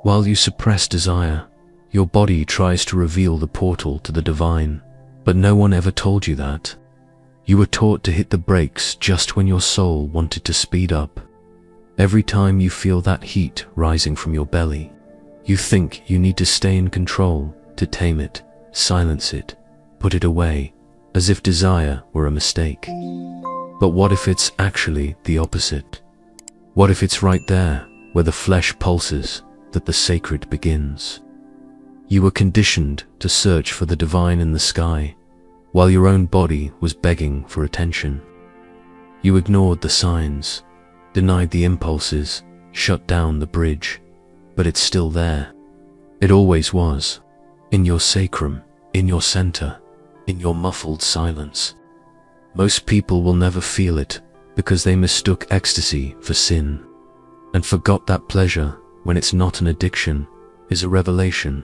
While you suppress desire, your body tries to reveal the portal to the divine, but no one ever told you that. You were taught to hit the brakes just when your soul wanted to speed up. Every time you feel that heat rising from your belly, you think you need to stay in control, to tame it, silence it, put it away, as if desire were a mistake. But what if it's actually the opposite? What if it's right there, where the flesh pulses, that the sacred begins? You were conditioned to search for the divine in the sky, while your own body was begging for attention. You ignored the signs, denied the impulses, shut down the bridge, but it's still there. It always was, in your sacrum, in your center, in your muffled silence. Most people will never feel it because they mistook ecstasy for sin, and forgot that pleasure, when it's not an addiction, is a revelation.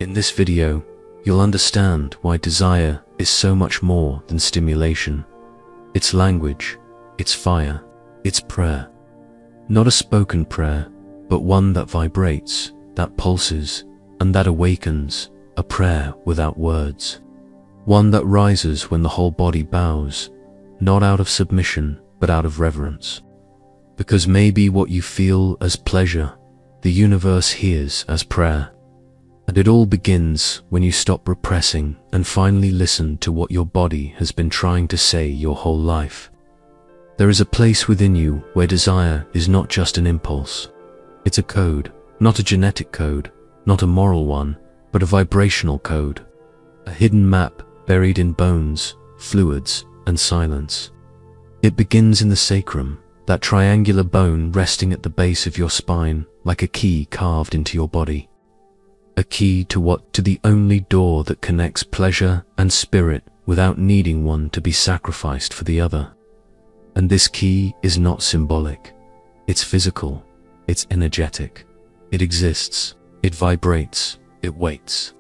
In this video, you'll understand why desire is so much more than stimulation. It's language, it's fire, it's prayer. Not a spoken prayer, but one that vibrates, that pulses, and that awakens, a prayer without words. One that rises when the whole body bows, not out of submission, but out of reverence. Because maybe what you feel as pleasure, the universe hears as prayer. And it all begins when you stop repressing and finally listen to what your body has been trying to say your whole life. There is a place within you where desire is not just an impulse. It's a code, not a genetic code, not a moral one, but a vibrational code. A hidden map buried in bones, fluids, and silence. It begins in the sacrum, that triangular bone resting at the base of your spine like a key carved into your body. A key to what? To the only door that connects pleasure and spirit without needing one to be sacrificed for the other. And this key is not symbolic. It's physical. It's energetic. It exists. It vibrates. It waits.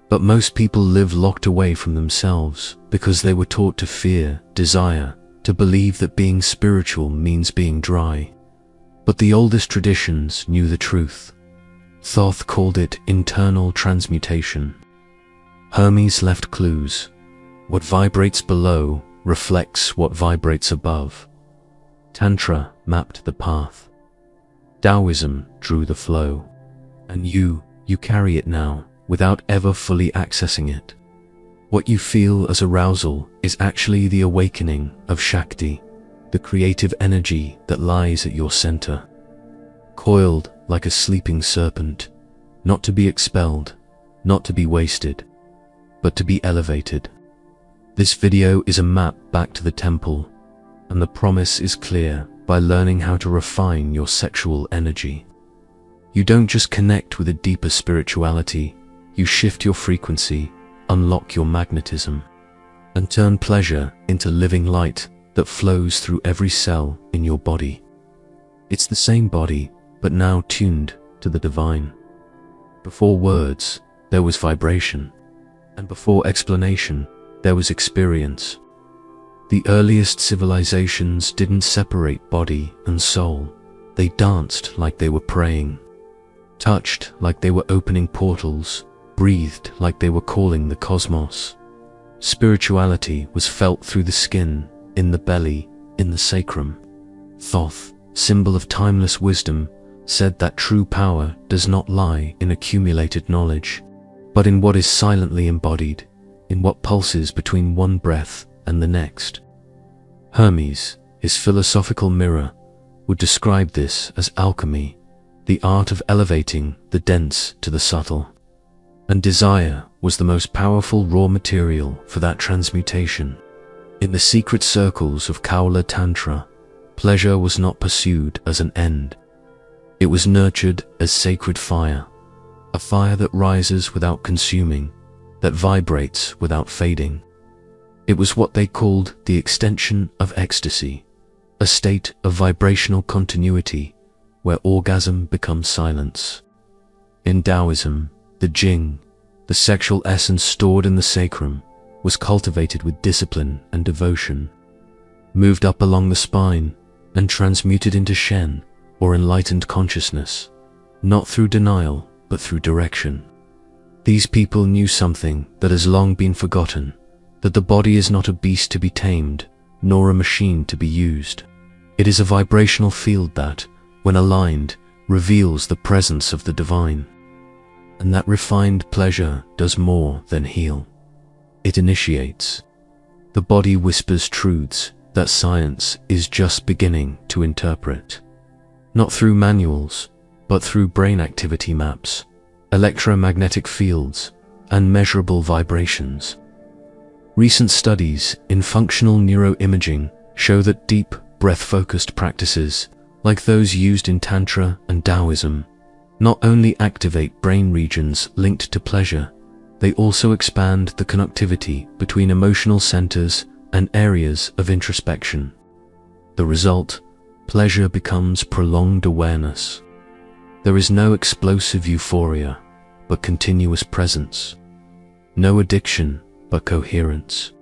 But most people live locked away from themselves because they were taught to fear desire, to believe that being spiritual means being dry. But the oldest traditions knew the truth. Thoth called it internal transmutation. Hermes left clues. What vibrates below reflects what vibrates above. Tantra mapped the path. Taoism drew the flow. And you carry it now, without ever fully accessing it. What you feel as arousal is actually the awakening of Shakti, the creative energy that lies at your center. Coiled like a sleeping serpent, not to be expelled, not to be wasted, but to be elevated. This video is a map back to the temple, and the promise is clear by learning how to refine your sexual energy. You don't just connect with a deeper spirituality, you shift your frequency, unlock your magnetism, and turn pleasure into living light that flows through every cell in your body. It's the same body, but now tuned to the divine. Before words, there was vibration, and before explanation, there was experience. The earliest civilizations didn't separate body and soul. They danced like they were praying, touched like they were opening portals, breathed like they were calling the cosmos. Spirituality was felt through the skin, in the belly, in the sacrum. Thoth, symbol of timeless wisdom, said that true power does not lie in accumulated knowledge, but in what is silently embodied, in what pulses between one breath and the next. Hermes, his philosophical mirror, would describe this as alchemy, the art of elevating the dense to the subtle. And desire was the most powerful raw material for that transmutation. In the secret circles of Kaula Tantra, pleasure was not pursued as an end. It was nurtured as sacred fire, a fire that rises without consuming, that vibrates without fading. It was what they called the extension of ecstasy, a state of vibrational continuity where orgasm becomes silence. In Taoism, the Jing, the sexual essence stored in the sacrum, was cultivated with discipline and devotion, moved up along the spine and transmuted into Shen, or enlightened consciousness, not through denial, but through direction. These people knew something that has long been forgotten, that the body is not a beast to be tamed, nor a machine to be used. It is a vibrational field that, when aligned, reveals the presence of the divine. And that refined pleasure does more than heal. It initiates. The body whispers truths that science is just beginning to interpret. Not through manuals, but through brain activity maps, electromagnetic fields, and measurable vibrations. Recent studies in functional neuroimaging show that deep, breath-focused practices, like those used in Tantra and Taoism, not only activate brain regions linked to pleasure, they also expand the connectivity between emotional centers and areas of introspection. The result, pleasure becomes prolonged awareness. There is no explosive euphoria, but continuous presence. No addiction, but coherence.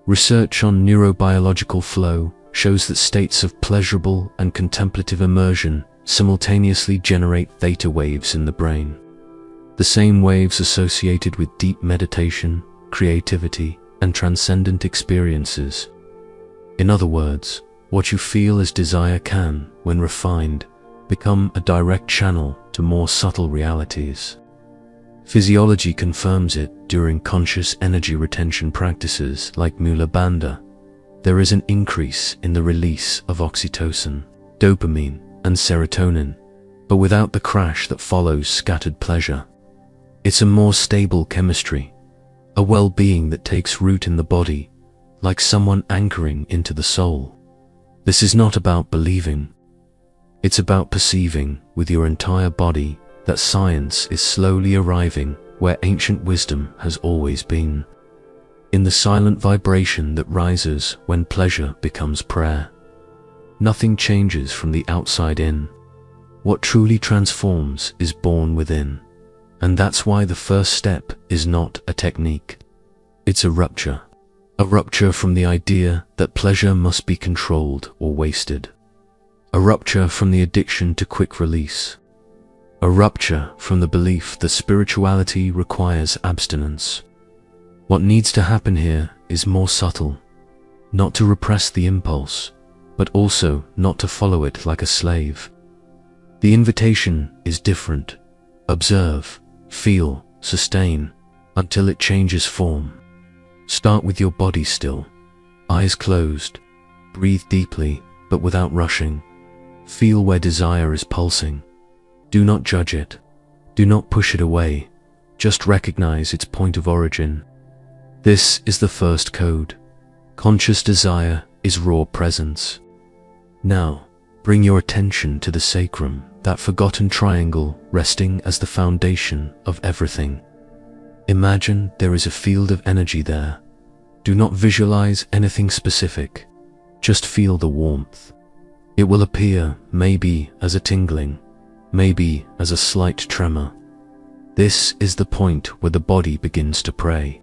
Research on neurobiological flow shows that states of pleasurable and contemplative immersion simultaneously generate theta waves in the brain. The same waves associated with deep meditation, creativity, and transcendent experiences. In other words, what you feel as desire can, when refined, become a direct channel to more subtle realities. Physiology confirms it during conscious energy retention practices like Mula Bandha. There is an increase in the release of oxytocin, dopamine, and serotonin, but without the crash that follows scattered pleasure. It's a more stable chemistry, a well-being that takes root in the body, like someone anchoring into the soul. This is not about believing. It's about perceiving with your entire body that science is slowly arriving where ancient wisdom has always been. In the silent vibration that rises when pleasure becomes prayer. Nothing changes from the outside in. What truly transforms is born within. And that's why the first step is not a technique. It's a rupture. A rupture from the idea that pleasure must be controlled or wasted. A rupture from the addiction to quick release. A rupture from the belief that spirituality requires abstinence. What needs to happen here is more subtle. Not to repress the impulse, but also not to follow it like a slave. The invitation is different. Observe, feel, sustain, until it changes form. Start with your body still, eyes closed. Breathe deeply, but without rushing. Feel where desire is pulsing. Do not judge it. Do not push it away. Just recognize its point of origin. This is the first code. Conscious desire is raw presence. Now, bring your attention to the sacrum, that forgotten triangle resting as the foundation of everything. Imagine there is a field of energy there. Do not visualize anything specific. Just feel the warmth. It will appear maybe as a tingling, maybe as a slight tremor. This is the point where the body begins to pray.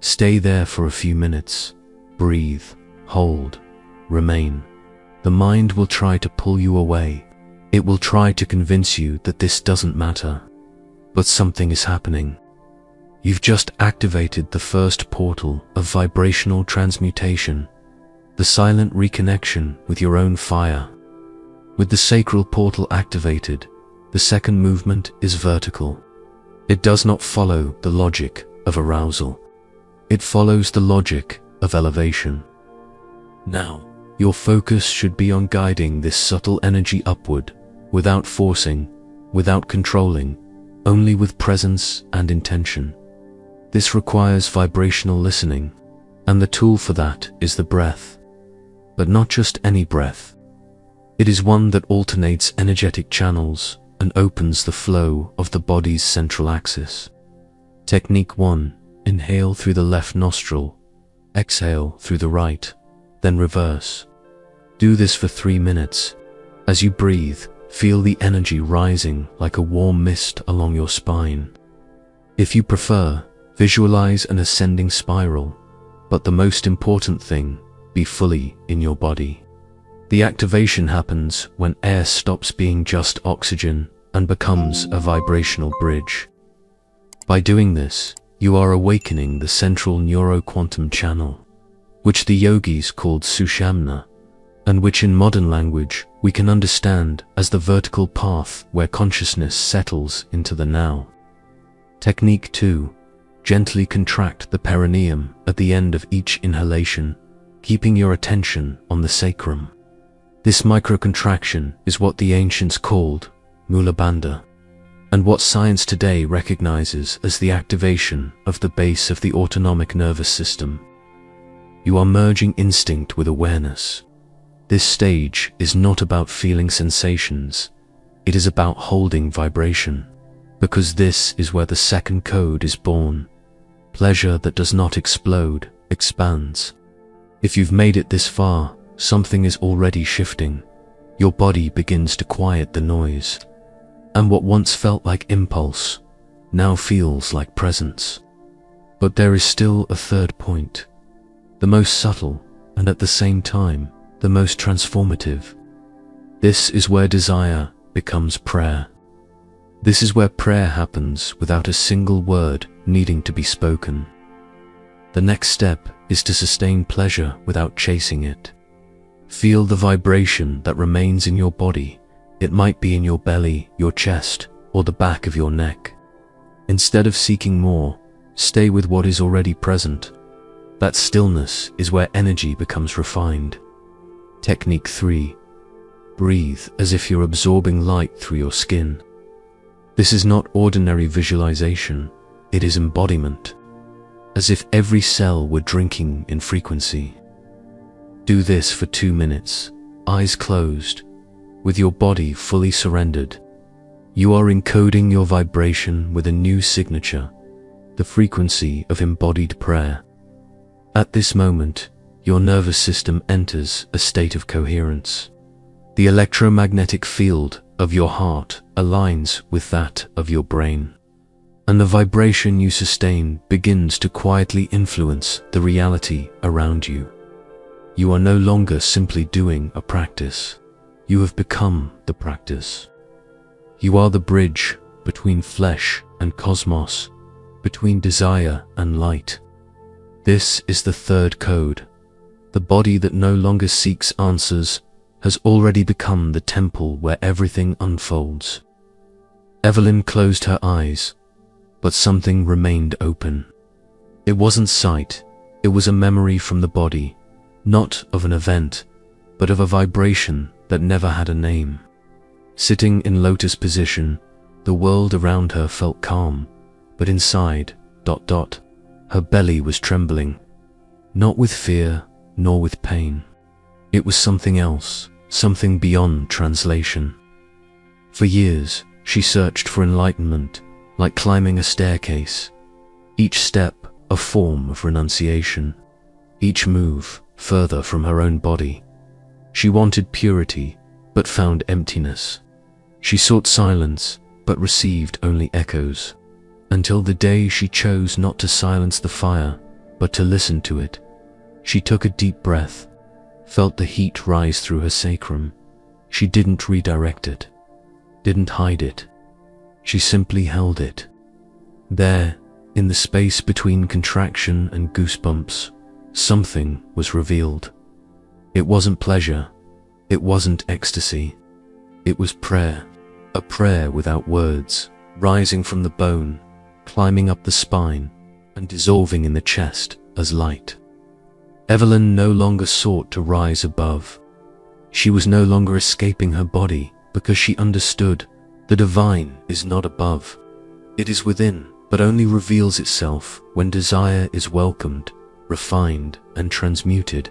Stay there for a few minutes. Breathe, hold, remain. The mind will try to pull you away. It will try to convince you that this doesn't matter. But something is happening. You've just activated the first portal of vibrational transmutation, the silent reconnection with your own fire. With the sacral portal activated, the second movement is vertical. It does not follow the logic of arousal. It follows the logic of elevation. Now, your focus should be on guiding this subtle energy upward, without forcing, without controlling, only with presence and intention. This requires vibrational listening, and the tool for that is the breath. But not just any breath. It is one that alternates energetic channels and opens the flow of the body's central axis. Technique 1. Inhale through the left nostril, exhale through the right, then reverse. Do this for 3 minutes. As you breathe, feel the energy rising like a warm mist along your spine. If you prefer, visualize an ascending spiral, but the most important thing, be fully in your body. The activation happens when air stops being just oxygen and becomes a vibrational bridge. By doing this, you are awakening the central neuroquantum channel, which the yogis called Sushamna, and which in modern language we can understand as the vertical path where consciousness settles into the now. Technique 2. Gently contract the perineum at the end of each inhalation, keeping your attention on the sacrum. This microcontraction is what the ancients called Mula Bandha, and what science today recognizes as the activation of the base of the autonomic nervous system. You are merging instinct with awareness. This stage is not about feeling sensations, it is about holding vibration, because this is where the second code is born. Pleasure that does not explode, expands. If you've made it this far, something is already shifting. Your body begins to quiet the noise, and what once felt like impulse now feels like presence. But there is still a third point, the most subtle and at the same time the most transformative. This is where desire becomes prayer. This is where prayer happens without a single word needing to be spoken. The next step is to sustain pleasure without chasing it. Feel the vibration that remains in your body. It might be in your belly, your chest, or the back of your neck. Instead of seeking more, stay with what is already present. That stillness is where energy becomes refined. Technique 3. Breathe as if you're absorbing light through your skin. This is not ordinary visualization, it is embodiment, as if every cell were drinking in frequency. Do this for 2 minutes, eyes closed, with your body fully surrendered. You are encoding your vibration with a new signature, the frequency of embodied prayer. At this moment, your nervous system enters a state of coherence. The electromagnetic field of your heart aligns with that of your brain, and the vibration you sustain begins to quietly influence the reality around you. You are no longer simply doing a practice. You have become the practice. You are the bridge between flesh and cosmos, between desire and light. This is the third code. The body that no longer seeks answers has already become the temple where everything unfolds. Evelyn closed her eyes, but something remained open. It wasn't sight, it was a memory from the body, not of an event, but of a vibration that never had a name. Sitting in lotus position, the world around her felt calm, but inside, her belly was trembling, not with fear, nor with pain. It was something else, something beyond translation. For years, she searched for enlightenment, like climbing a staircase. Each step a form of renunciation, each move further from her own body. She wanted purity, but found emptiness. She sought silence, but received only echoes, until the day she chose not to silence the fire, but to listen to it. She took a deep breath, felt the heat rise through her sacrum. She didn't redirect it, didn't hide it. She simply held it. There, in the space between contraction and goosebumps, something was revealed. It wasn't pleasure, it wasn't ecstasy. It was prayer, a prayer without words, rising from the bone, climbing up the spine, and dissolving in the chest as light. Evelyn no longer sought to rise above. She was no longer escaping her body because she understood the divine is not above. It is within, but only reveals itself when desire is welcomed, refined, and transmuted.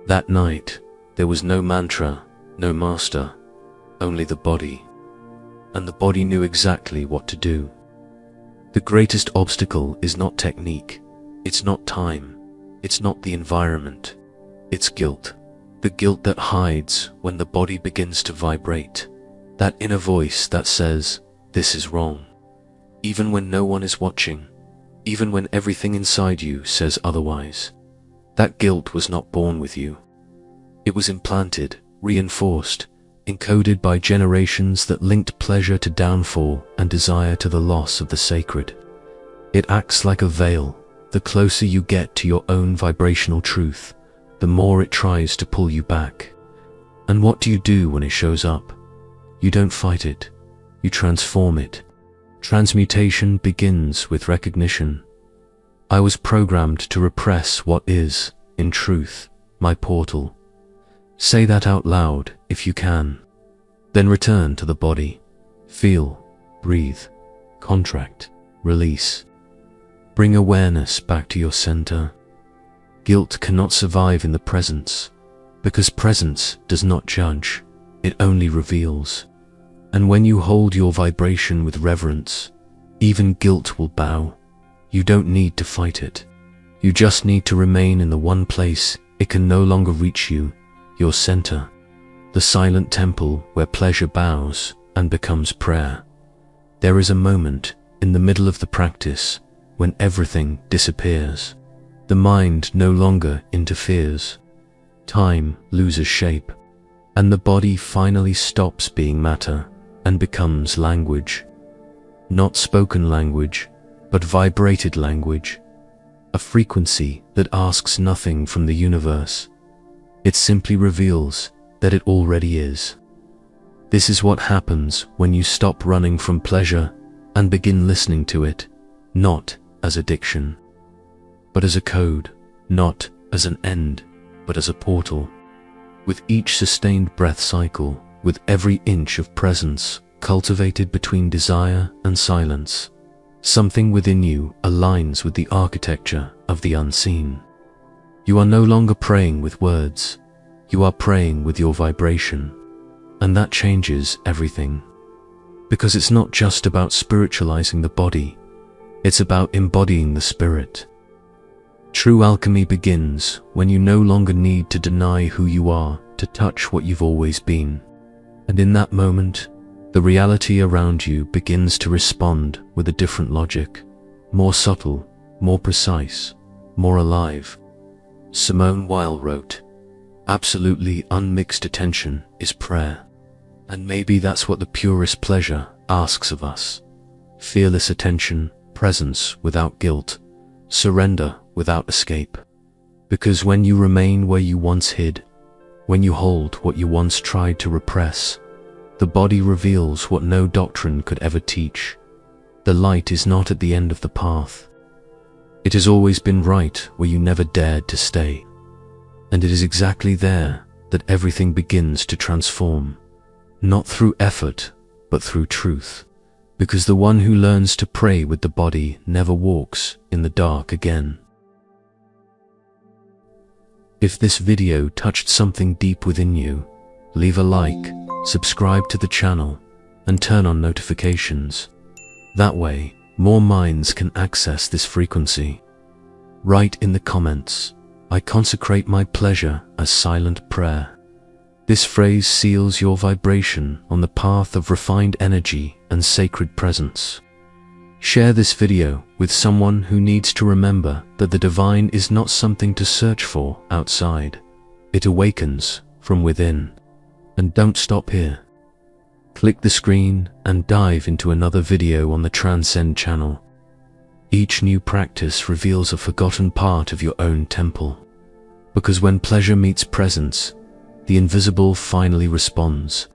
That night, there was no mantra, no master, only the body. And the body knew exactly what to do. The greatest obstacle is not technique, it's not time, it's not the environment, it's guilt. The guilt that hides when the body begins to vibrate. That inner voice that says, this is wrong. Even when no one is watching, even when everything inside you says otherwise. That guilt was not born with you. It was implanted, reinforced, encoded by generations that linked pleasure to downfall and desire to the loss of the sacred. It acts like a veil. The closer you get to your own vibrational truth, the more it tries to pull you back. And what do you do when it shows up? You don't fight it. You transform it. Transmutation begins with recognition. I was programmed to repress what is, in truth, my portal. Say that out loud if you can. Then return to the body. Feel, breathe, contract, release. Bring awareness back to your center. Guilt cannot survive in the presence, because presence does not judge, it only reveals. And when you hold your vibration with reverence, even guilt will bow. You don't need to fight it. You just need to remain in the one place it can no longer reach you, your center, the silent temple where pleasure bows and becomes prayer. There is a moment in the middle of the practice when everything disappears. The mind no longer interferes. Time loses shape, and the body finally stops being matter and becomes language. Not spoken language, but vibrated language. A frequency that asks nothing from the universe. It simply reveals that it already is. This is what happens when you stop running from pleasure and begin listening to it, not as addiction, but as a code, not as an end, but as a portal. With each sustained breath cycle, with every inch of presence cultivated between desire and silence, something within you aligns with the architecture of the unseen. You are no longer praying with words, you are praying with your vibration, and that changes everything. Because it's not just about spiritualizing the body, it's about embodying the spirit. True alchemy begins when you no longer need to deny who you are to touch what you've always been. And in that moment, the reality around you begins to respond with a different logic, more subtle, more precise, more alive. Simone Weil wrote, "Absolutely unmixed attention is prayer." And maybe that's what the purest pleasure asks of us. Fearless attention, presence without guilt, surrender without escape. Because when you remain where you once hid, when you hold what you once tried to repress, the body reveals what no doctrine could ever teach. The light is not at the end of the path. It has always been right where you never dared to stay. And it is exactly there that everything begins to transform, not through effort, but through truth. Because the one who learns to pray with the body never walks in the dark again. If this video touched something deep within you, leave a like, subscribe to the channel, and turn on notifications. That way, more minds can access this frequency. Write in the comments, "I consecrate my pleasure as silent prayer." This phrase seals your vibration on the path of refined energy and sacred presence. Share this video with someone who needs to remember that the divine is not something to search for outside. It awakens from within. And don't stop here. Click the screen and dive into another video on the Transcend channel. Each new practice reveals a forgotten part of your own temple. Because when pleasure meets presence, the invisible finally responds.